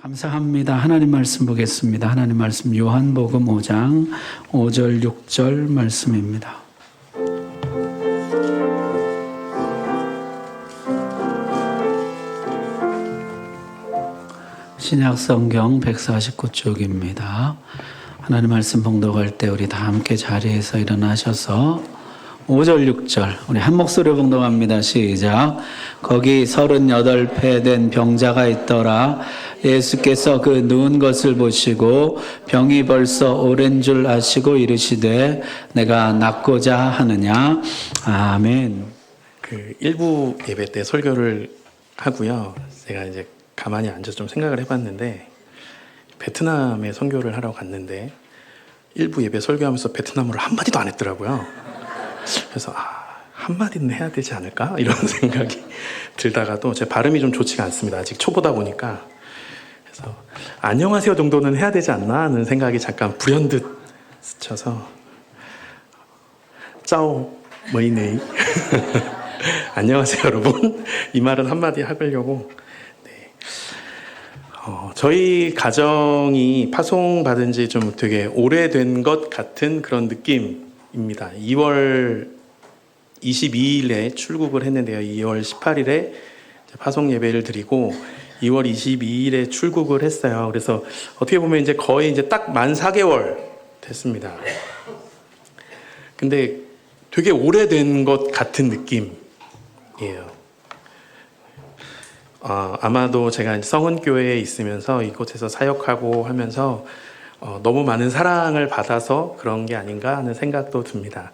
감사합니다. 하나님 말씀 보겠습니다. 하나님 말씀 요한복음 5장 5절 6절 말씀입니다. 신약성경 149쪽입니다. 하나님 말씀 봉독할 때 우리 다 함께 자리에서 일어나셔서 5절 6절 우리 한 목소리로 봉독합니다. 시작. 거기 38배 된 병자가 있더라. 예수께서 그 누운 것을 보시고 병이 벌써 오랜 줄 아시고 이르시되 내가 낫고자 하느냐. 아멘. 일부 예배 때 설교를 하고요. 제가 이제 가만히 앉아서 좀 생각을 해봤는데 베트남에 선교를 하러 갔는데 일부 예배 설교하면서 베트남어를 한마디도 안 했더라고요. 그래서 한마디는 해야 되지 않을까? 이런 생각이 들다가도 제 발음이 좀 좋지가 않습니다. 아직 초보다 보니까. 그래서 안녕하세요 정도는 해야 되지 않나 하는 생각이 잠깐 불현듯 스쳐서 짜오 뭐이네 안녕하세요 여러분. 이 말은 한마디 하려고. 저희 가정이 파송받은 지 좀 되게 오래된 것 같은 그런 느낌입니다. 2월 22일에 출국을 했는데요. 2월 18일에 파송 예배를 드리고 2월 22일에 출국을 했어요. 그래서 어떻게 보면 이제 거의 이제 딱 만 4개월 됐습니다. 근데 되게 오래된 것 같은 느낌이에요. 아마도 제가 성은교회에 있으면서 이곳에서 사역하고 하면서 너무 많은 사랑을 받아서 그런 게 아닌가 하는 생각도 듭니다.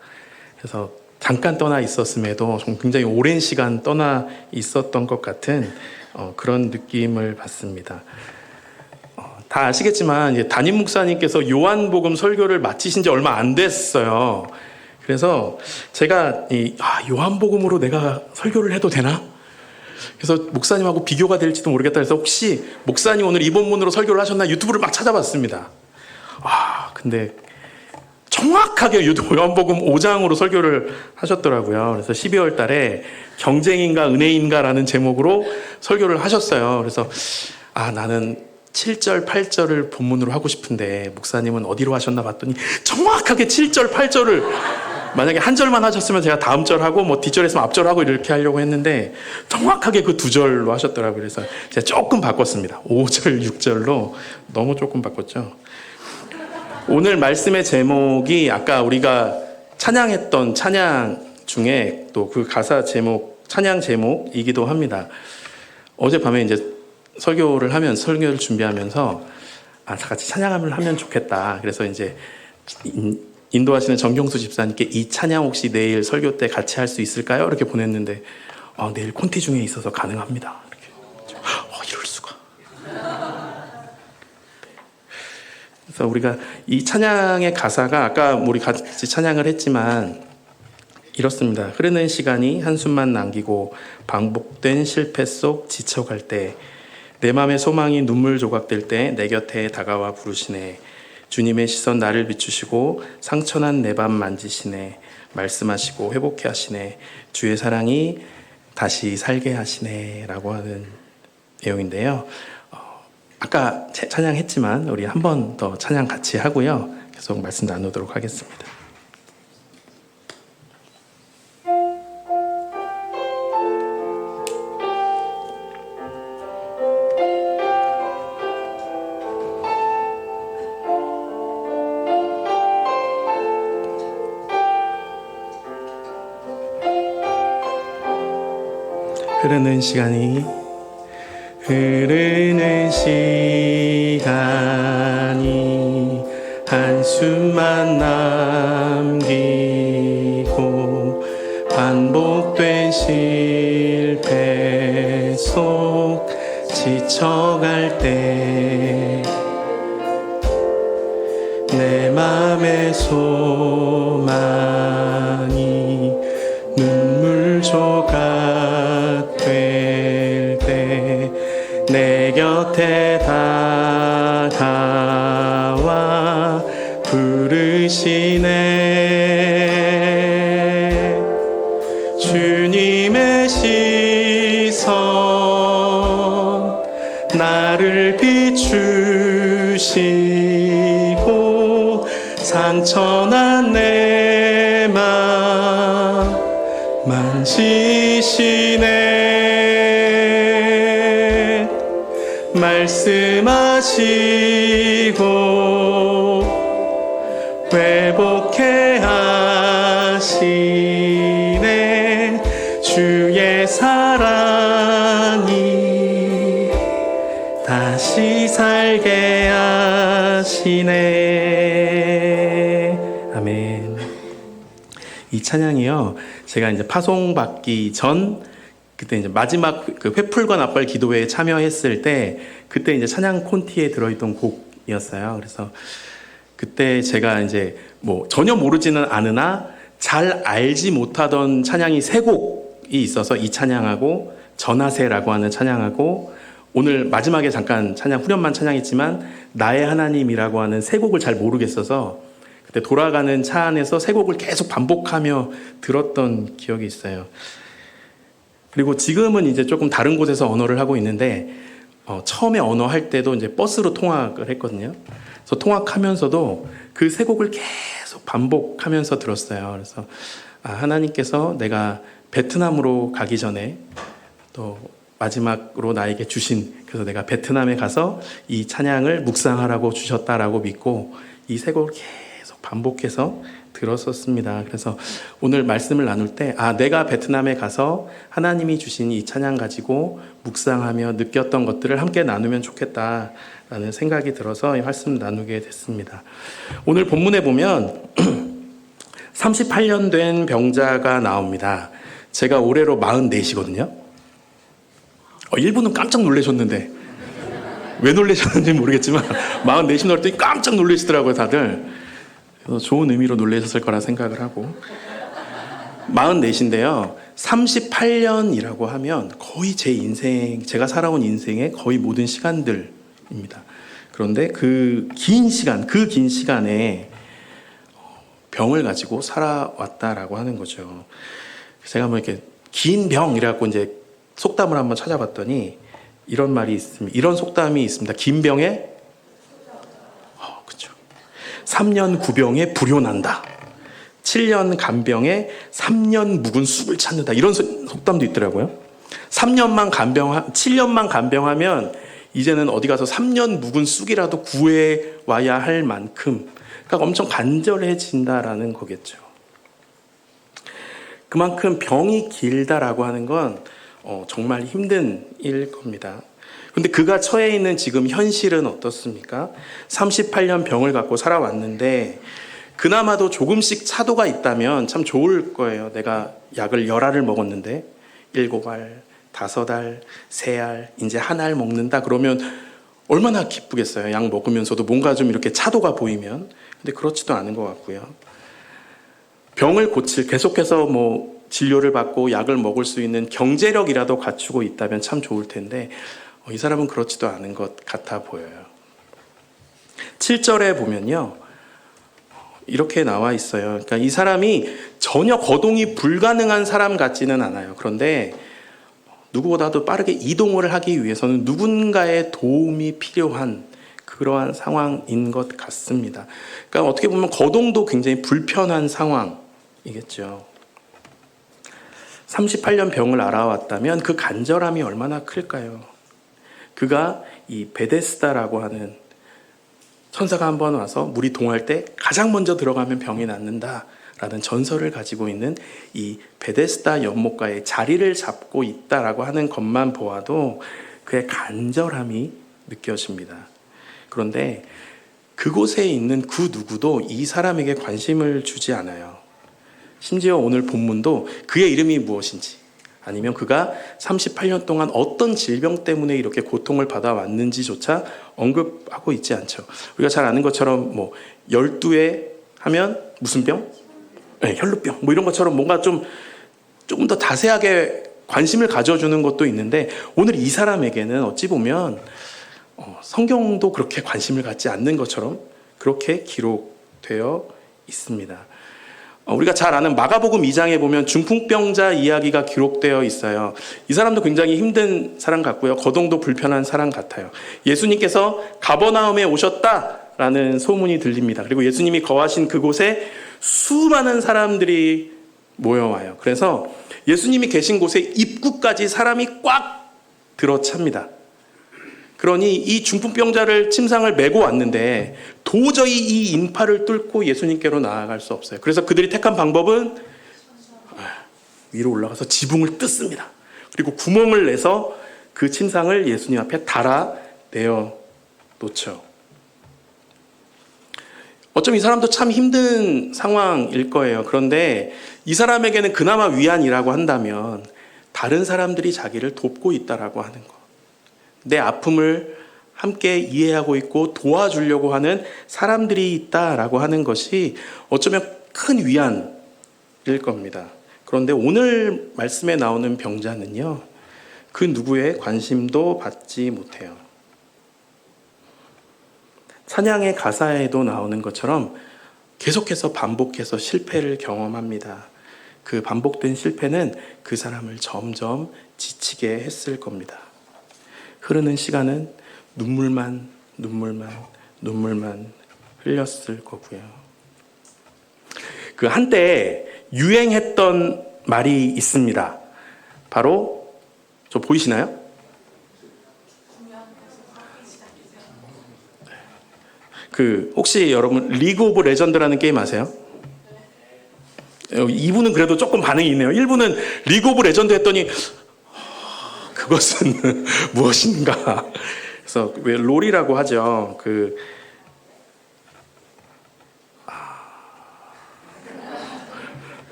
그래서 잠깐 떠나 있었음에도 굉장히 오랜 시간 떠나 있었던 것 같은 그런 느낌을 받습니다. 다 아시겠지만 이제 담임 목사님께서 요한복음 설교를 마치신 지 얼마 안 됐어요. 그래서 제가 요한복음으로 내가 설교를 해도 되나? 그래서 목사님하고 비교가 될지도 모르겠다 해서 혹시 목사님 오늘 이 본문으로 설교를 하셨나 유튜브를 막 찾아봤습니다. 근데 정확하게 요한복음 5장으로 설교를 하셨더라고요. 그래서 12월 달에 경쟁인가 은혜인가라는 제목으로 설교를 하셨어요. 그래서 나는 7절, 8절을 본문으로 하고 싶은데 목사님은 어디로 하셨나 봤더니 정확하게 7절, 8절을 만약에 한 절만 하셨으면 제가 다음 절하고 뭐 뒷절 했으면 앞절 하고 이렇게 하려고 했는데 정확하게 그 두 절로 하셨더라고요. 그래서 제가 조금 바꿨습니다. 5절, 6절로 너무 조금 바꿨죠. 오늘 말씀의 제목이 아까 우리가 찬양했던 찬양 중에 또 그 가사 제목, 찬양 제목이기도 합니다. 어젯밤에 이제 설교를 준비하면서 다 같이 찬양을 하면 좋겠다. 그래서 이제 인도하시는 정경수 집사님께 이 찬양 혹시 내일 설교 때 같이 할 수 있을까요? 이렇게 보냈는데 내일 콘티 중에 있어서 가능합니다. 이렇게. 이럴 수가. 그래서 우리가 이 찬양의 가사가 아까 우리 같이 찬양을 했지만 이렇습니다. 흐르는 시간이 한숨만 남기고 반복된 실패 속 지쳐갈 때 내 맘의 소망이 눈물 조각될 때 내 곁에 다가와 부르시네. 주님의 시선 나를 비추시고 상처난 내 맘 만지시네. 말씀하시고 회복해 하시네. 주의 사랑이 다시 살게 하시네 라고 하는 내용인데요. 아까 찬양했지만 우리 한 번 더 찬양 같이 하고요. 계속 말씀 나누도록 하겠습니다. 흐르는 시간이 한숨만 남기고 반복된 실패 속 지쳐갈 때 내 맘의 소망이 눈물 조각 될 때 내 곁에 다가와 부르시네. 주님의 시선 나를 비추 주시고 상처난 내 맘 만지시네. 말씀하시고 회복해 하시네. 주의 사랑이 다시 살게 하시네. 아멘. 이 찬양이요, 제가 이제 파송받기 전, 그때 이제 마지막 그 회풀과 납발 기도회에 참여했을 때, 그때 이제 찬양 콘티에 들어있던 곡이었어요. 그래서 그때 제가 이제 뭐 전혀 모르지는 않으나 잘 알지 못하던 찬양이 세 곡이 있어서, 이 찬양하고 전하세라고 하는 찬양하고, 오늘 마지막에 잠깐 찬양 후렴만 찬양했지만 나의 하나님이라고 하는 세 곡을 잘 모르겠어서 그때 돌아가는 차 안에서 세 곡을 계속 반복하며 들었던 기억이 있어요. 그리고 지금은 이제 조금 다른 곳에서 언어를 하고 있는데, 처음에 언어 할 때도 이제 버스로 통학을 했거든요. 그래서 통학하면서도 그 세 곡을 계속 반복하면서 들었어요. 그래서 하나님께서 내가 베트남으로 가기 전에 또 마지막으로 나에게 주신, 그래서 내가 베트남에 가서 이 찬양을 묵상하라고 주셨다라고 믿고 이 세 곡을 계속 반복해서 들었었습니다. 그래서 오늘 말씀을 나눌 때 내가 베트남에 가서 하나님이 주신 이 찬양 가지고 묵상하며 느꼈던 것들을 함께 나누면 좋겠다라는 생각이 들어서 이 말씀 나누게 됐습니다. 오늘 본문에 보면 38년 된 병자가 나옵니다. 제가 올해로 44이거든요. 일부는 깜짝 놀라셨는데 왜 놀라셨는지 모르겠지만 44이 나왔더니 깜짝 놀라시더라고요, 다들. 그래서 좋은 의미로 놀라셨을 거라 생각을 하고, 44인데요 38년이라고 하면 거의 제 인생, 제가 살아온 인생의 거의 모든 시간들입니다. 그런데 그 긴 시간에 병을 가지고 살아왔다라고 하는 거죠. 제가 뭐 이렇게 긴 병이라고 이제 속담을 한번 찾아봤더니 이런 말이 있습니다. 이런 속담이 있습니다. 긴 병에 3년 구병에 불효난다. 7년 간병에 3년 묵은 쑥을 찾는다. 이런 속담도 있더라고요. 7년만 간병하면 이제는 어디 가서 3년 묵은 쑥이라도 구해 와야 할 만큼, 그러니까 엄청 간절해진다라는 거겠죠. 그만큼 병이 길다라고 하는 건 정말 힘든 일 겁니다. 근데 그가 처해 있는 지금 현실은 어떻습니까? 38년 병을 갖고 살아왔는데 그나마도 조금씩 차도가 있다면 참 좋을 거예요. 내가 약을 10알을 먹었는데 7알, 5알, 3알, 이제 1알 먹는다 그러면 얼마나 기쁘겠어요. 약 먹으면서도 뭔가 좀 이렇게 차도가 보이면. 근데 그렇지도 않은 것 같고요. 병을 계속해서 뭐 진료를 받고 약을 먹을 수 있는 경제력이라도 갖추고 있다면 참 좋을 텐데 이 사람은 그렇지도 않은 것 같아 보여요. 7절에 보면요, 이렇게 나와 있어요. 그러니까 이 사람이 전혀 거동이 불가능한 사람 같지는 않아요. 그런데 누구보다도 빠르게 이동을 하기 위해서는 누군가의 도움이 필요한 그러한 상황인 것 같습니다. 그러니까 어떻게 보면 거동도 굉장히 불편한 상황이겠죠. 38년 병을 알아왔다면 그 간절함이 얼마나 클까요? 그가 이 베데스다라고 하는 천사가 한번 와서 물이 동할 때 가장 먼저 들어가면 병이 낫는다라는 전설을 가지고 있는 이 베데스다 연못가에 자리를 잡고 있다라고 하는 것만 보아도 그의 간절함이 느껴집니다. 그런데 그곳에 있는 그 누구도 이 사람에게 관심을 주지 않아요. 심지어 오늘 본문도 그의 이름이 무엇인지, 아니면 그가 38년 동안 어떤 질병 때문에 이렇게 고통을 받아왔는지조차 언급하고 있지 않죠. 우리가 잘 아는 것처럼 뭐 12에 하면 무슨 병? 네, 혈루병 뭐 이런 것처럼 뭔가 조금 더 자세하게 관심을 가져주는 것도 있는데, 오늘 이 사람에게는 어찌 보면 성경도 그렇게 관심을 갖지 않는 것처럼 그렇게 기록되어 있습니다. 우리가 잘 아는 마가복음 2장에 보면 중풍병자 이야기가 기록되어 있어요. 이 사람도 굉장히 힘든 사람 같고요. 거동도 불편한 사람 같아요. 예수님께서 가버나움에 오셨다라는 소문이 들립니다. 그리고 예수님이 거하신 그곳에 수많은 사람들이 모여와요. 그래서 예수님이 계신 곳에 입구까지 사람이 꽉 들어찹니다. 그러니 이 중풍병자를 침상을 메고 왔는데 도저히 이 인파를 뚫고 예수님께로 나아갈 수 없어요. 그래서 그들이 택한 방법은 위로 올라가서 지붕을 뜯습니다. 그리고 구멍을 내서 그 침상을 예수님 앞에 달아내어 놓죠. 어쩜 이 사람도 참 힘든 상황일 거예요. 그런데 이 사람에게는 그나마 위안이라고 한다면 다른 사람들이 자기를 돕고 있다라고 하는 것. 내 아픔을 함께 이해하고 있고 도와주려고 하는 사람들이 있다라고 하는 것이 어쩌면 큰 위안일 겁니다. 그런데 오늘 말씀에 나오는 병자는요, 그 누구의 관심도 받지 못해요. 찬양의 가사에도 나오는 것처럼 계속해서 반복해서 실패를 경험합니다. 그 반복된 실패는 그 사람을 점점 지치게 했을 겁니다. 흐르는 시간은 눈물만 흘렸을 거고요. 그 한때 유행했던 말이 있습니다. 바로 저 보이시나요? 그 혹시 여러분 리그 오브 레전드라는 게임 아세요? 2부는 그래도 조금 반응이 있네요. 1부는 리그 오브 레전드 했더니 그것은 무엇인가? 그래서 왜 롤이라고 하죠.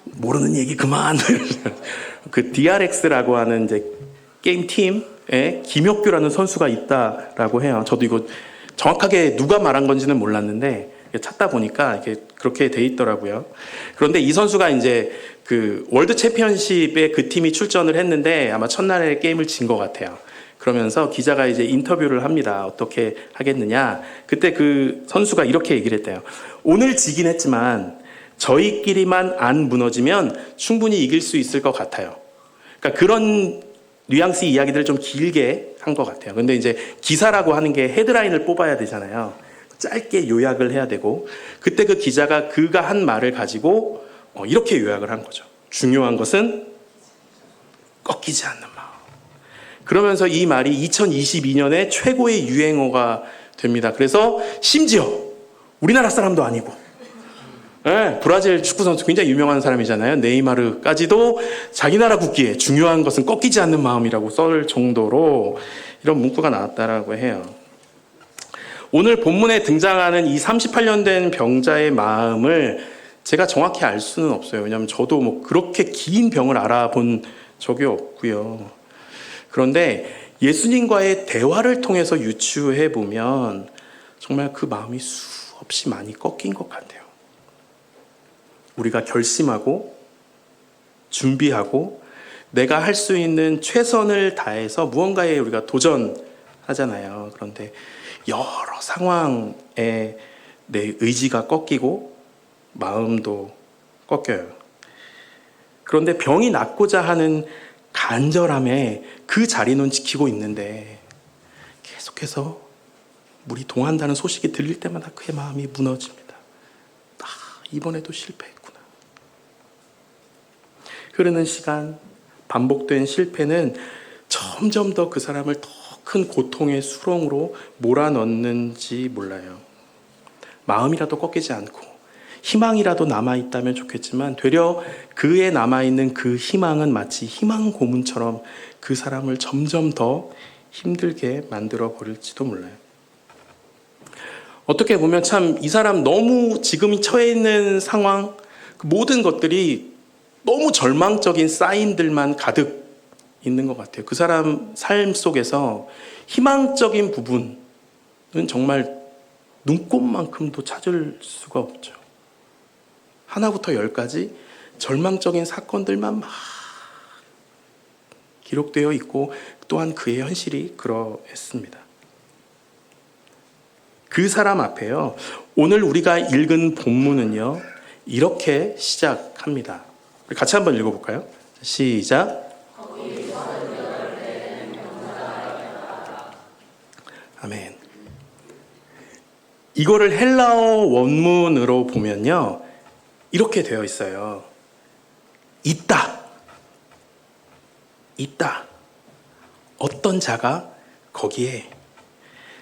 모르는 얘기 그만. 그 DRX라고 하는 이제 게임 팀에 김혁규라는 선수가 있다라고 해요. 저도 이거 정확하게 누가 말한 건지는 몰랐는데 찾다 보니까 이게 그렇게 돼 있더라고요. 그런데 이 선수가 이제 그 월드 챔피언십에 그 팀이 출전을 했는데 아마 첫날에 게임을 진 것 같아요. 그러면서 기자가 이제 인터뷰를 합니다. 어떻게 하겠느냐. 그때 그 선수가 이렇게 얘기를 했대요. 오늘 지긴 했지만 저희끼리만 안 무너지면 충분히 이길 수 있을 것 같아요. 그러니까 그런 뉘앙스 이야기들을 좀 길게 한 것 같아요. 근데 이제 기사라고 하는 게 헤드라인을 뽑아야 되잖아요. 짧게 요약을 해야 되고, 그때 그 기자가 그가 한 말을 가지고 이렇게 요약을 한 거죠. 중요한 것은 꺾이지 않는 마음. 그러면서 이 말이 2022년에 최고의 유행어가 됩니다. 그래서 심지어 우리나라 사람도 아니고, 네, 브라질 축구 선수 굉장히 유명한 사람이잖아요. 네이마르까지도 자기 나라 국기에 중요한 것은 꺾이지 않는 마음이라고 썰 정도로 이런 문구가 나왔다라고 해요. 오늘 본문에 등장하는 이 38년 된 병자의 마음을 제가 정확히 알 수는 없어요. 왜냐하면 저도 뭐 그렇게 긴 병을 알아본 적이 없고요. 그런데 예수님과의 대화를 통해서 유추해 보면 정말 그 마음이 수없이 많이 꺾인 것 같아요. 우리가 결심하고 준비하고 내가 할 수 있는 최선을 다해서 무언가에 우리가 도전하잖아요. 그런데 여러 상황에 내 의지가 꺾이고 마음도 꺾여요. 그런데 병이 낫고자 하는 간절함에 그 자리는 지키고 있는데 계속해서 물이 동한다는 소식이 들릴 때마다 그의 마음이 무너집니다. 이번에도 실패했구나. 흐르는 시간, 반복된 실패는 점점 더 그 사람을 더 큰 고통의 수렁으로 몰아넣는지 몰라요. 마음이라도 꺾이지 않고 희망이라도 남아있다면 좋겠지만 되려 그에 남아있는 그 희망은 마치 희망 고문처럼 그 사람을 점점 더 힘들게 만들어 버릴지도 몰라요. 어떻게 보면 참 이 사람 너무 지금 처해 있는 상황, 모든 것들이 너무 절망적인 사인들만 가득 있는 것 같아요. 그 사람 삶 속에서 희망적인 부분은 정말 눈꼽만큼도 찾을 수가 없죠. 하나부터 열까지 절망적인 사건들만 막 기록되어 있고 또한 그의 현실이 그러했습니다. 그 사람 앞에요. 오늘 우리가 읽은 본문은요. 이렇게 시작합니다. 우리 같이 한번 읽어볼까요? 시작. 아멘. 이거를 헬라어 원문으로 보면요, 이렇게 되어 있어요. 있다. 어떤 자가 거기에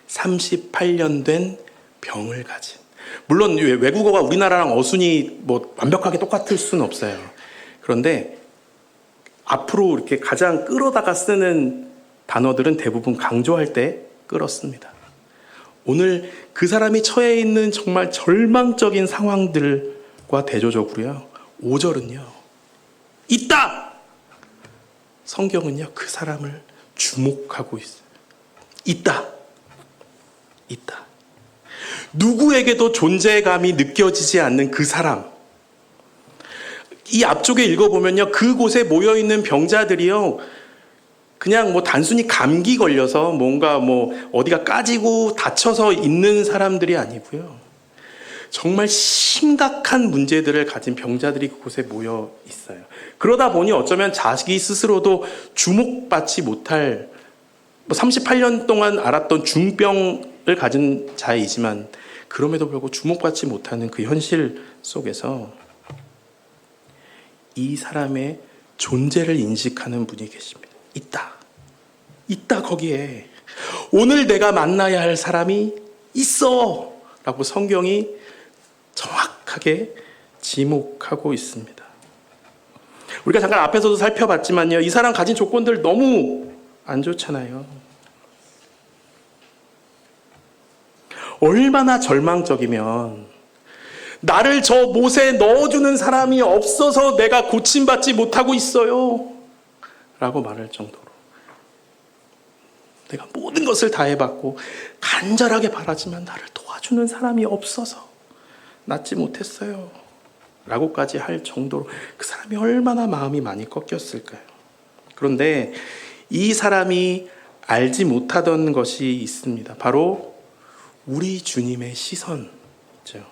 38년 된 병을 가진. 물론 외국어가 우리나라랑 어순이 뭐 완벽하게 똑같을 수는 없어요. 그런데 앞으로 이렇게 가장 끌어다가 쓰는 단어들은 대부분 강조할 때 끌었습니다. 오늘 그 사람이 처해 있는 정말 절망적인 상황들과 대조적으로요, 5절은요, 있다! 성경은요, 그 사람을 주목하고 있어요. 있다. 누구에게도 존재감이 느껴지지 않는 그 사람. 이 앞쪽에 읽어보면요, 그곳에 모여있는 병자들이요, 그냥 뭐 단순히 감기 걸려서 뭔가 뭐 어디가 까지고 다쳐서 있는 사람들이 아니고요, 정말 심각한 문제들을 가진 병자들이 그곳에 모여 있어요. 그러다 보니 어쩌면 자기 스스로도 주목받지 못할, 뭐 38년 동안 알았던 중병을 가진 자이지만 그럼에도 불구하고 주목받지 못하는 그 현실 속에서 이 사람의 존재를 인식하는 분이 계십니다. 있다 거기에. 오늘 내가 만나야 할 사람이 있어 라고 성경이 정확하게 지목하고 있습니다. 우리가 잠깐 앞에서도 살펴봤지만요, 이 사람 가진 조건들 너무 안 좋잖아요. 얼마나 절망적이면, 나를 저 못에 넣어주는 사람이 없어서 내가 고침받지 못하고 있어요 라고 말할 정도로, 내가 모든 것을 다 해봤고 간절하게 바라지만 나를 도와주는 사람이 없어서 낫지 못했어요 라고까지 할 정도로 그 사람이 얼마나 마음이 많이 꺾였을까요? 그런데 이 사람이 알지 못하던 것이 있습니다. 바로 우리 주님의 시선이죠.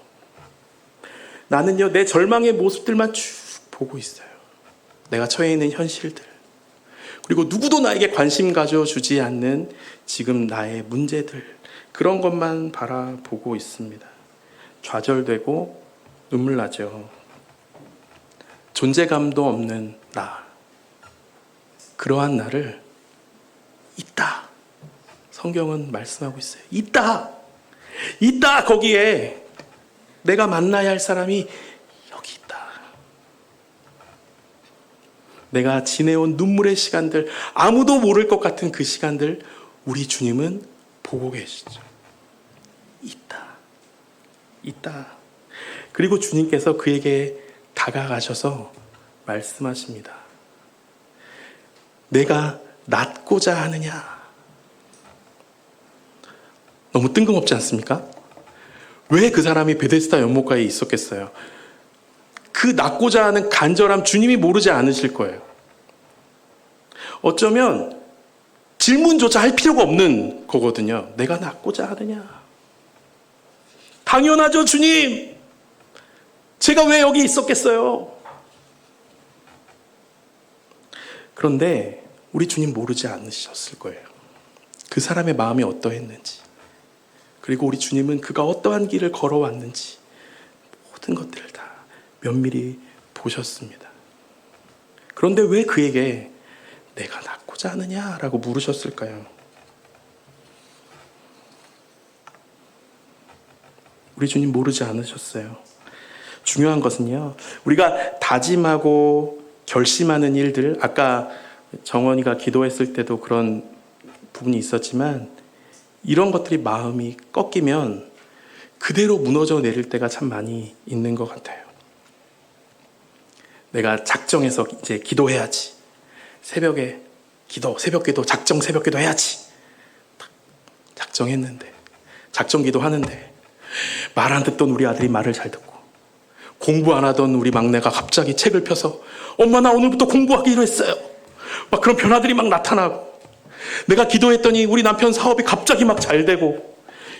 나는요, 내 절망의 모습들만 쭉 보고 있어요. 내가 처해 있는 현실들, 그리고 누구도 나에게 관심 가져주지 않는 지금 나의 문제들, 그런 것만 바라보고 있습니다. 좌절되고 눈물 나죠. 존재감도 없는 나, 그러한 나를 있다, 성경은 말씀하고 있어요. 있다 거기에. 내가 만나야 할 사람이 여기 있다. 내가 지내온 눈물의 시간들, 아무도 모를 것 같은 그 시간들, 우리 주님은 보고 계시죠. 있다. 그리고 주님께서 그에게 다가가셔서 말씀하십니다. 내가 낫고자 하느냐. 너무 뜬금없지 않습니까? 왜 그 사람이 베데스다 연못가에 있었겠어요? 그 낫고자 하는 간절함, 주님이 모르지 않으실 거예요. 어쩌면 질문조차 할 필요가 없는 거거든요. 내가 낫고자 하느냐. 당연하죠, 주님. 제가 왜 여기 있었겠어요? 그런데 우리 주님 모르지 않으셨을 거예요. 그 사람의 마음이 어떠했는지, 그리고 우리 주님은 그가 어떠한 길을 걸어왔는지 모든 것들을 다 면밀히 보셨습니다. 그런데 왜 그에게 내가 낫고자 하느냐라고 물으셨을까요? 우리 주님 모르지 않으셨어요. 중요한 것은요, 우리가 다짐하고 결심하는 일들, 아까 정원이가 기도했을 때도 그런 부분이 있었지만, 이런 것들이 마음이 꺾이면 그대로 무너져 내릴 때가 참 많이 있는 것 같아요. 내가 작정해서 이제 기도해야지. 새벽 기도, 작정 새벽 기도 해야지. 작정했는데, 작정 기도 하는데, 말 안 듣던 우리 아들이 말을 잘 듣고, 공부 안 하던 우리 막내가 갑자기 책을 펴서 엄마 나 오늘부터 공부하기로 했어요. 막 그런 변화들이 막 나타나고, 내가 기도했더니 우리 남편 사업이 갑자기 막 잘 되고,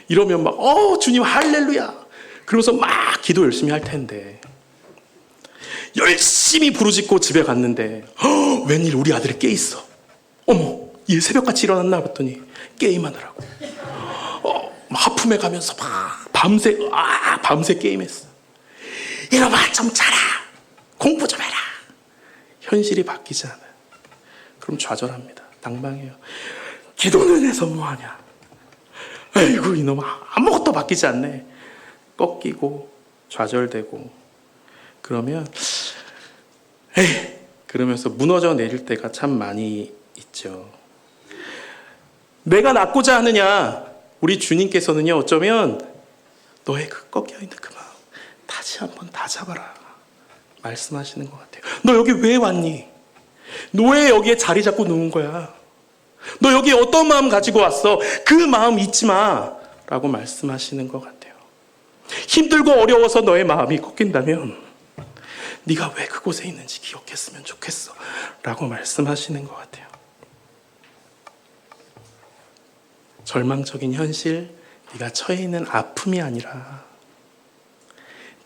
이러면 막 주님 할렐루야 그러면서 막 기도 열심히 할 텐데, 열심히 부르짖고 집에 갔는데 웬일 우리 아들이 깨 있어. 어머, 얘 새벽같이 일어났나 봤더니 게임하느라고. 하품해 가면서 막 밤새 게임했어. 이놈아 좀 자라, 공부 좀 해라. 현실이 바뀌지 않아요. 그럼 좌절합니다. 낭망해요. 기도는 해서 뭐하냐. 아이고 이놈아 아무것도 바뀌지 않네. 꺾이고 좌절되고 그러면 그러면서 무너져 내릴 때가 참 많이 있죠. 내가 낫고자 하느냐. 우리 주님께서는요, 어쩌면 너의 그 꺾여있는 그 마음 다시 한번 다 잡아라 말씀하시는 것 같아요. 너 여기 왜 왔니? 너 왜 여기에 자리 잡고 누운 거야? 너 여기 어떤 마음 가지고 왔어? 그 마음 잊지 마 라고 말씀하시는 것 같아요. 힘들고 어려워서 너의 마음이 꺾인다면 네가 왜 그곳에 있는지 기억했으면 좋겠어 라고 말씀하시는 것 같아요. 절망적인 현실, 네가 처해 있는 아픔이 아니라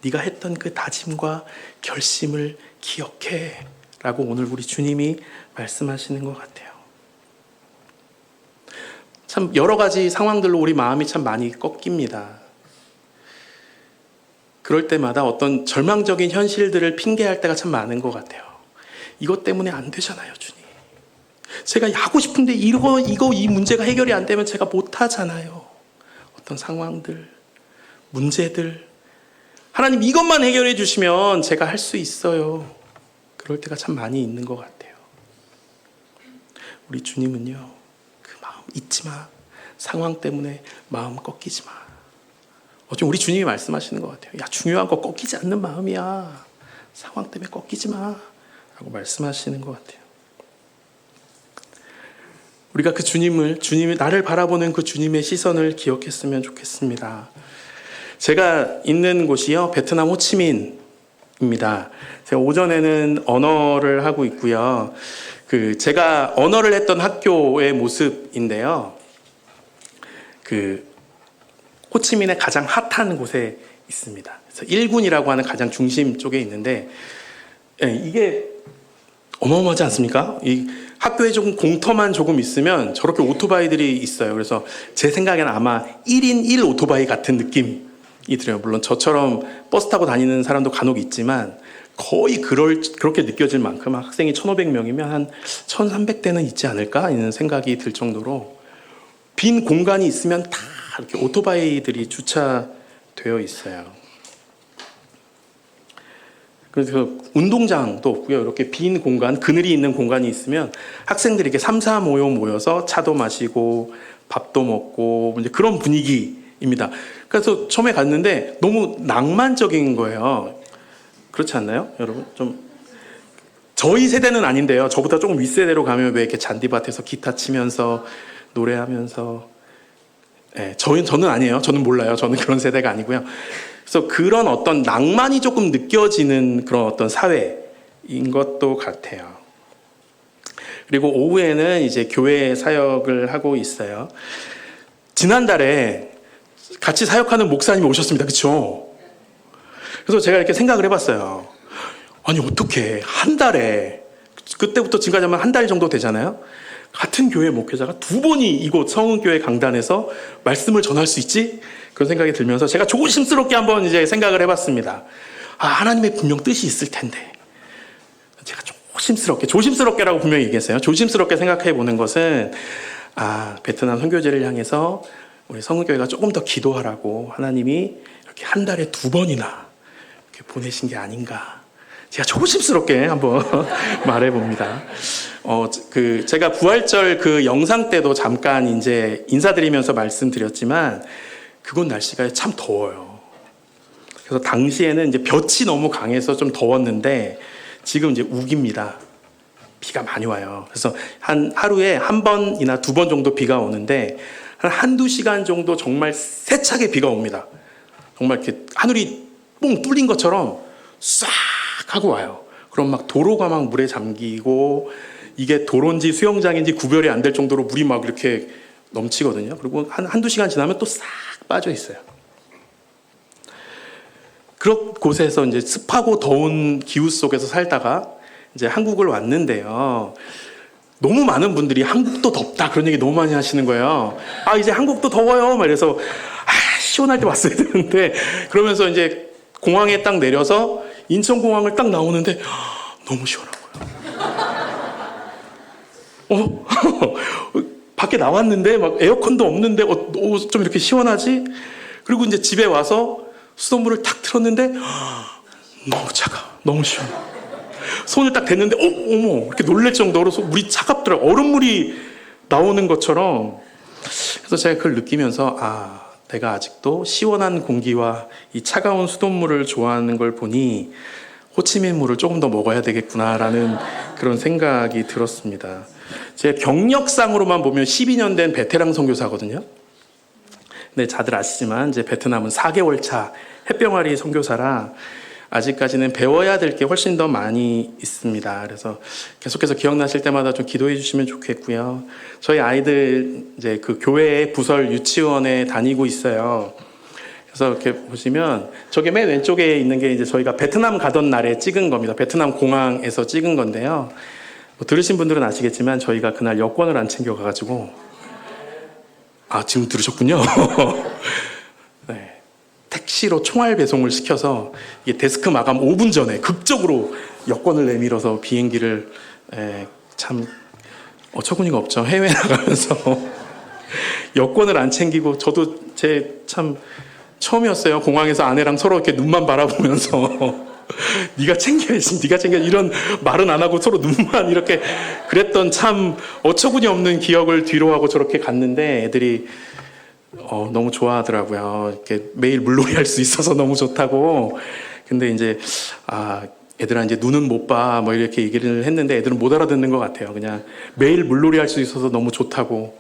네가 했던 그 다짐과 결심을 기억해 라고 오늘 우리 주님이 말씀하시는 것 같아요. 참 여러 가지 상황들로 우리 마음이 참 많이 꺾입니다. 그럴 때마다 어떤 절망적인 현실들을 핑계할 때가 참 많은 것 같아요. 이것 때문에 안 되잖아요, 주님. 제가 하고 싶은데 이 문제가 해결이 안 되면 제가 못 하잖아요. 어떤 상황들, 문제들. 하나님 이것만 해결해 주시면 제가 할 수 있어요. 그럴 때가 참 많이 있는 것 같아요. 우리 주님은요, 그 마음 잊지 마. 상황 때문에 마음 꺾이지 마. 어쩜 우리 주님이 말씀하시는 것 같아요. 야, 중요한 거 꺾이지 않는 마음이야. 상황 때문에 꺾이지 마. 라고 말씀하시는 것 같아요. 우리가 그 주님이 나를 바라보는 그 주님의 시선을 기억했으면 좋겠습니다. 제가 있는 곳이요, 베트남 호치민입니다. 제가 오전에는 언어를 하고 있고요. 제가 언어를 했던 학교의 모습인데요. 호치민의 가장 핫한 곳에 있습니다. 그래서 1군이라고 하는 가장 중심 쪽에 있는데, 이게 어마어마하지 않습니까? 이 학교에 조금 공터만 조금 있으면 저렇게 오토바이들이 있어요. 그래서 제 생각에는 아마 1인 1 오토바이 같은 느낌이 들어요. 물론 저처럼 버스 타고 다니는 사람도 간혹 있지만 거의 그렇게 느껴질 만큼 학생이 1,500명이면 한 1,300대는 있지 않을까? 이런 생각이 들 정도로 빈 공간이 있으면 다 이렇게 오토바이들이 주차되어 있어요. 그래서 운동장도 없고요. 이렇게 빈 공간, 그늘이 있는 공간이 있으면 학생들이 이렇게 3, 4 모여서 차도 마시고 밥도 먹고 이제 그런 분위기입니다. 그래서 처음에 갔는데 너무 낭만적인 거예요. 그렇지 않나요, 여러분? 좀 저희 세대는 아닌데요. 저보다 조금 윗세대로 가면 왜 이렇게 잔디밭에서 기타 치면서 노래하면서 저는 아니에요. 저는 몰라요. 저는 그런 세대가 아니고요. 그래서 그런 어떤 낭만이 조금 느껴지는 그런 어떤 사회인 것도 같아요. 그리고 오후에는 이제 교회 사역을 하고 있어요. 지난달에 같이 사역하는 목사님이 오셨습니다. 그렇죠? 그래서 제가 이렇게 생각을 해봤어요. 아니 어떻게 한 달에 그때부터 지금까지 하면 한 달 정도 되잖아요. 같은 교회 목회자가 2번이 이곳 성은교회 강단에서 말씀을 전할 수 있지? 그런 생각이 들면서 제가 조심스럽게 한번 이제 생각을 해봤습니다. 하나님의 분명 뜻이 있을 텐데. 제가 조심스럽게라고 분명히 얘기했어요. 조심스럽게 생각해 보는 것은, 베트남 선교제를 향해서 우리 성은교회가 조금 더 기도하라고 하나님이 이렇게 한 달에 2번이나 이렇게 보내신 게 아닌가. 제가 조심스럽게 한번 말해 봅니다. 제가 부활절 그 영상 때도 잠깐 이제 인사드리면서 말씀드렸지만, 그곳 날씨가 참 더워요. 그래서 당시에는 이제 볕이 너무 강해서 좀 더웠는데, 지금 이제 우기입니다. 비가 많이 와요. 그래서 하루에 1번이나 2번 정도 비가 오는데, 한두 시간 정도 정말 세차게 비가 옵니다. 정말 이렇게 하늘이 뻥 뚫린 것처럼 싹 하고 와요. 그럼 막 도로가 막 물에 잠기고, 이게 도로인지 수영장인지 구별이 안 될 정도로 물이 막 이렇게 넘치거든요. 그리고 한두 시간 지나면 또 싹 빠져 있어요. 그런 곳에서 이제 습하고 더운 기후 속에서 살다가 이제 한국을 왔는데요. 너무 많은 분들이 한국도 덥다 그런 얘기 너무 많이 하시는 거예요. 아, 이제 한국도 더워요. 막 이래서 시원할 때 왔어야 되는데 그러면서 이제 공항에 딱 내려서 인천공항을 딱 나오는데 너무 시원한 거예요. 밖에 나왔는데 막 에어컨도 없는데 좀 이렇게 시원하지? 그리고 이제 집에 와서 수돗물을 탁 틀었는데 너무 차가워. 너무 시원해. 손을 딱 댔는데 어머 이렇게 놀랄 정도로 물이 차갑더라고요. 얼음물이 나오는 것처럼. 그래서 제가 그걸 느끼면서 내가 아직도 시원한 공기와 이 차가운 수돗물을 좋아하는 걸 보니 호치민물을 조금 더 먹어야 되겠구나라는 그런 생각이 들었습니다. 제 경력상으로만 보면 12년 된 베테랑 선교사거든요. 네, 다들 아시지만 이제 베트남은 4개월 차 햇병아리 선교사라 아직까지는 배워야 될 게 훨씬 더 많이 있습니다. 그래서 계속해서 기억나실 때마다 좀 기도해 주시면 좋겠고요. 저희 아이들 이제 그 교회 부설 유치원에 다니고 있어요. 그래서 이렇게 보시면 저게 맨 왼쪽에 있는 게 이제 저희가 베트남 가던 날에 찍은 겁니다. 베트남 공항에서 찍은 건데요. 들으신 분들은 아시겠지만 저희가 그날 여권을 안 챙겨가가지고 지금 들으셨군요. 네. 택시로 총알 배송을 시켜서 이게 데스크 마감 5분 전에 극적으로 여권을 내밀어서 비행기를 참 어처구니가 없죠. 해외 나가면서 여권을 안 챙기고 저도 참 처음이었어요. 공항에서 아내랑 서로 이렇게 눈만 바라보면서 네가 챙겨야지, 네가 챙겨 이런 말은 안 하고 서로 눈만 이렇게 그랬던 참 어처구니 없는 기억을 뒤로 하고 저렇게 갔는데 애들이 너무 좋아하더라고요. 이렇게 매일 물놀이 할 수 있어서 너무 좋다고. 근데 이제 애들아 이제 눈은 못 봐 뭐 이렇게 얘기를 했는데 애들은 못 알아듣는 것 같아요. 그냥 매일 물놀이 할 수 있어서 너무 좋다고.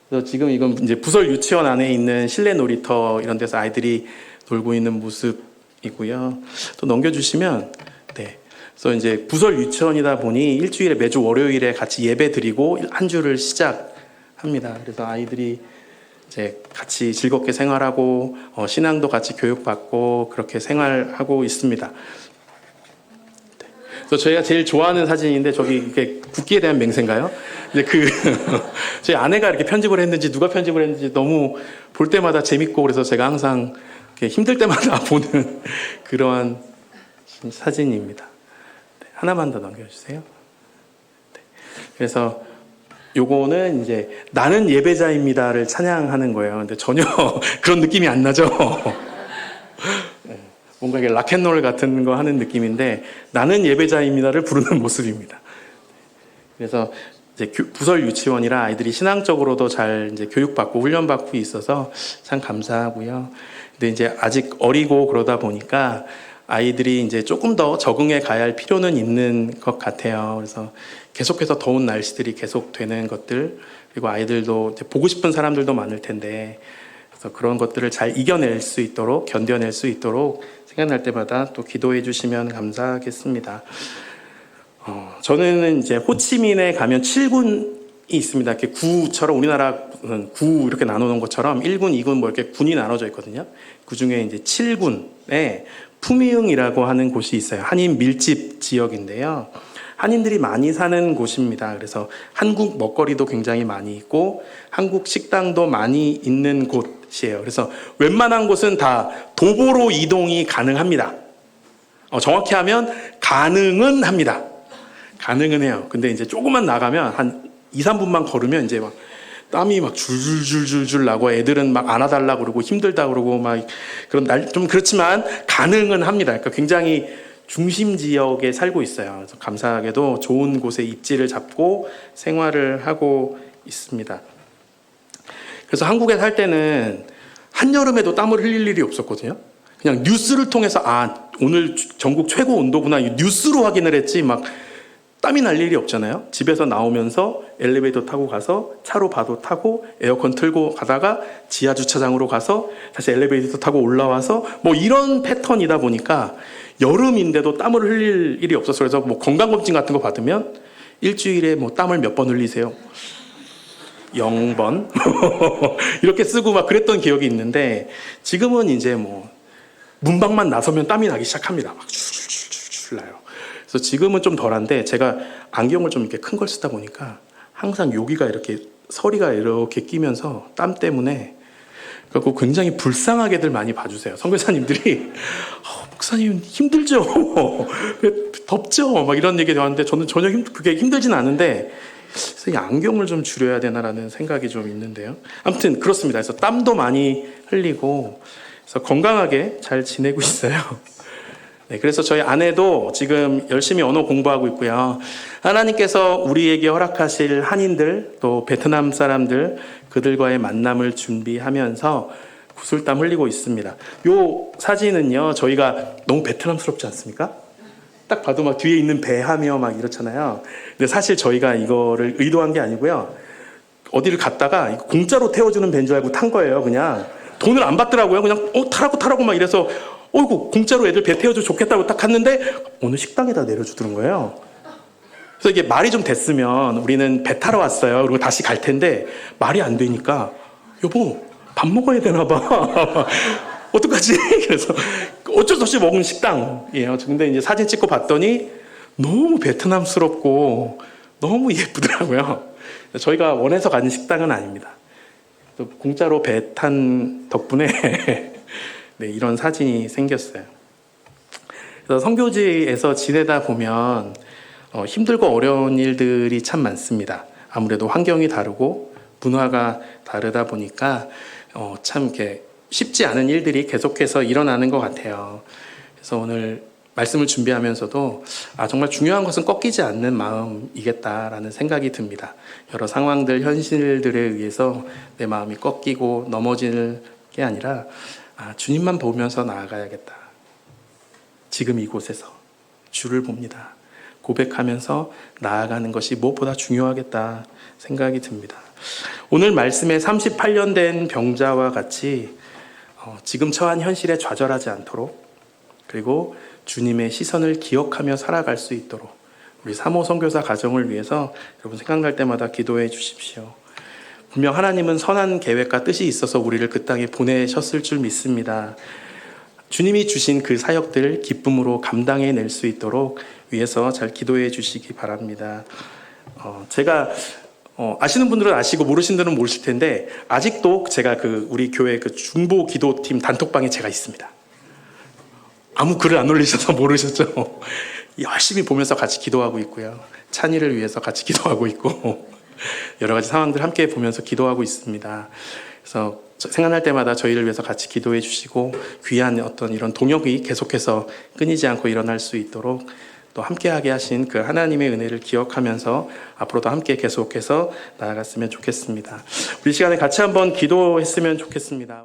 그래서 지금 이건 이제 부설 유치원 안에 있는 실내 놀이터 이런 데서 아이들이 놀고 있는 모습이고요. 또 넘겨주시면 네. 그래서 이제 부설 유치원이다 보니 일주일에 매주 월요일에 같이 예배 드리고 한 주를 시작합니다. 그래서 아이들이 이제 같이 즐겁게 생활하고 신앙도 같이 교육받고 그렇게 생활하고 있습니다. 그래서 저희가 제일 좋아하는 사진인데 저기 이게 국기에 대한 맹세인가요? 근데 저희 아내가 이렇게 편집을 했는지 누가 편집을 했는지 너무 볼 때마다 재밌고 그래서 제가 항상 이렇게 힘들 때마다 보는 그러한 사진입니다. 네, 하나만 더 넘겨주세요. 네, 그래서 요거는 이제 나는 예배자입니다를 찬양하는 거예요. 근데 전혀 그런 느낌이 안 나죠. 뭔가 이게 락앤롤 같은 거 하는 느낌인데 나는 예배자입니다를 부르는 모습입니다. 그래서 이제 부설 유치원이라 아이들이 신앙적으로도 잘 이제 교육받고 훈련받고 있어서 참 감사하고요. 근데 이제 아직 어리고 그러다 보니까 아이들이 이제 조금 더 적응해 가야 할 필요는 있는 것 같아요. 그래서 계속해서 더운 날씨들이 계속되는 것들, 그리고 아이들도 이제 보고 싶은 사람들도 많을 텐데, 그래서 그런 것들을 잘 이겨낼 수 있도록, 견뎌낼 수 있도록 생각날 때마다 또 기도해 주시면 감사하겠습니다. 저는 이제 호치민에 가면 7군이 있습니다. 이렇게 구처럼 우리나라 구 이렇게 나누는 것처럼 1군, 2군 뭐 이렇게 군이 나눠져 있거든요. 그 중에 이제 7군에 푸미흥이라고 하는 곳이 있어요. 한인 밀집 지역인데요. 한인들이 많이 사는 곳입니다. 그래서 한국 먹거리도 굉장히 많이 있고 한국 식당도 많이 있는 곳이에요. 그래서 웬만한 곳은 다 도보로 이동이 가능합니다. 정확히 하면 가능은 합니다. 가능은 해요. 근데 이제 조금만 나가면 한 2, 3분만 걸으면 이제 막 땀이 막 줄줄줄줄 나고 애들은 막 안아달라고 그러고 힘들다 그러고 막 그런 좀 그렇지만 가능은 합니다. 그러니까 굉장히 중심 지역에 살고 있어요. 그래서 감사하게도 좋은 곳에 입지를 잡고 생활을 하고 있습니다. 그래서 한국에 살 때는 한여름에도 땀을 흘릴 일이 없었거든요. 그냥 뉴스를 통해서 오늘 전국 최고 온도구나 뉴스로 확인을 했지 막 땀이 날 일이 없잖아요. 집에서 나오면서 엘리베이터 타고 가서 차로 봐도 타고 에어컨 틀고 가다가 지하 주차장으로 가서 다시 엘리베이터 타고 올라와서 뭐 이런 패턴이다 보니까 여름인데도 땀을 흘릴 일이 없었어요. 그래서 뭐 건강검진 같은 거 받으면 일주일에 뭐 땀을 몇 번 흘리세요? 0번 이렇게 쓰고 막 그랬던 기억이 있는데 지금은 이제 뭐 문방만 나서면 땀이 나기 시작합니다. 막 줄줄줄줄 나요. 그래서 지금은 좀 덜한데 제가 안경을 좀 이렇게 큰 걸 쓰다 보니까 항상 여기가 이렇게 서리가 이렇게 끼면서 땀 때문에 그래서 굉장히 불쌍하게들 많이 봐주세요. 선교사님들이 목사님 힘들죠? 덥죠? 막 이런 얘기 하는데 저는 전혀 그게 힘들진 않은데 그래서 이 안경을 좀 줄여야 되나라는 생각이 좀 있는데요. 아무튼 그렇습니다. 그래서 땀도 많이 흘리고 그래서 건강하게 잘 지내고 있어요. 네, 그래서 저희 아내도 지금 열심히 언어 공부하고 있고요. 하나님께서 우리에게 허락하실 한인들 또 베트남 사람들 그들과의 만남을 준비하면서 구슬땀 흘리고 있습니다. 요 사진은요, 저희가 너무 베트남스럽지 않습니까? 딱 봐도 막 뒤에 있는 배 하며 막 이렇잖아요. 근데 사실 저희가 이거를 의도한 게 아니고요. 어디를 갔다가 공짜로 태워주는 배인 줄 알고 탄 거예요. 그냥 돈을 안 받더라고요. 그냥 타라고 막 이래서 어이구 공짜로 애들 배 태워줘 좋겠다고 딱 갔는데 어느 식당에다 내려주더는 거예요. 그래서 이게 말이 좀 됐으면 우리는 배 타러 왔어요. 그리고 다시 갈 텐데 말이 안 되니까 여보 밥 먹어야 되나 봐. 어떡하지? 그래서 어쩔 수 없이 먹은 식당이에요. 근데 이제 사진 찍고 봤더니 너무 베트남스럽고 너무 예쁘더라고요. 저희가 원해서 가는 식당은 아닙니다. 또 공짜로 배 탄 덕분에 네, 이런 사진이 생겼어요. 그래서 선교지에서 지내다 보면 힘들고 어려운 일들이 참 많습니다. 아무래도 환경이 다르고 문화가 다르다 보니까 참 이렇게 쉽지 않은 일들이 계속해서 일어나는 것 같아요. 그래서 오늘 말씀을 준비하면서도 정말 중요한 것은 꺾이지 않는 마음이겠다라는 생각이 듭니다. 여러 상황들, 현실들에 의해서 내 마음이 꺾이고 넘어지는 게 아니라 주님만 보면서 나아가야겠다. 지금 이곳에서 주를 봅니다. 고백하면서 나아가는 것이 무엇보다 중요하겠다 생각이 듭니다. 오늘 말씀에 38년 된 병자와 같이 지금 처한 현실에 좌절하지 않도록 그리고 주님의 시선을 기억하며 살아갈 수 있도록 우리 3호 선교사 가정을 위해서 여러분 생각날 때마다 기도해 주십시오. 분명 하나님은 선한 계획과 뜻이 있어서 우리를 그 땅에 보내셨을 줄 믿습니다. 주님이 주신 그 사역들 기쁨으로 감당해낼 수 있도록 위해서 잘 기도해 주시기 바랍니다. 제가 아시는 분들은 아시고 모르시는 분들은 모르실 텐데 아직도 제가 우리 교회 중보 기도팀 단톡방에 제가 있습니다. 아무 글을 안 올리셔서 모르셨죠? 열심히 보면서 같이 기도하고 있고요. 찬이를 위해서 같이 기도하고 있고 여러 가지 상황들 함께 보면서 기도하고 있습니다. 그래서 생각날 때마다 저희를 위해서 같이 기도해 주시고 귀한 어떤 이런 동역이 계속해서 끊이지 않고 일어날 수 있도록 또 함께하게 하신 그 하나님의 은혜를 기억하면서 앞으로도 함께 계속해서 나아갔으면 좋겠습니다. 우리 시간에 같이 한번 기도했으면 좋겠습니다.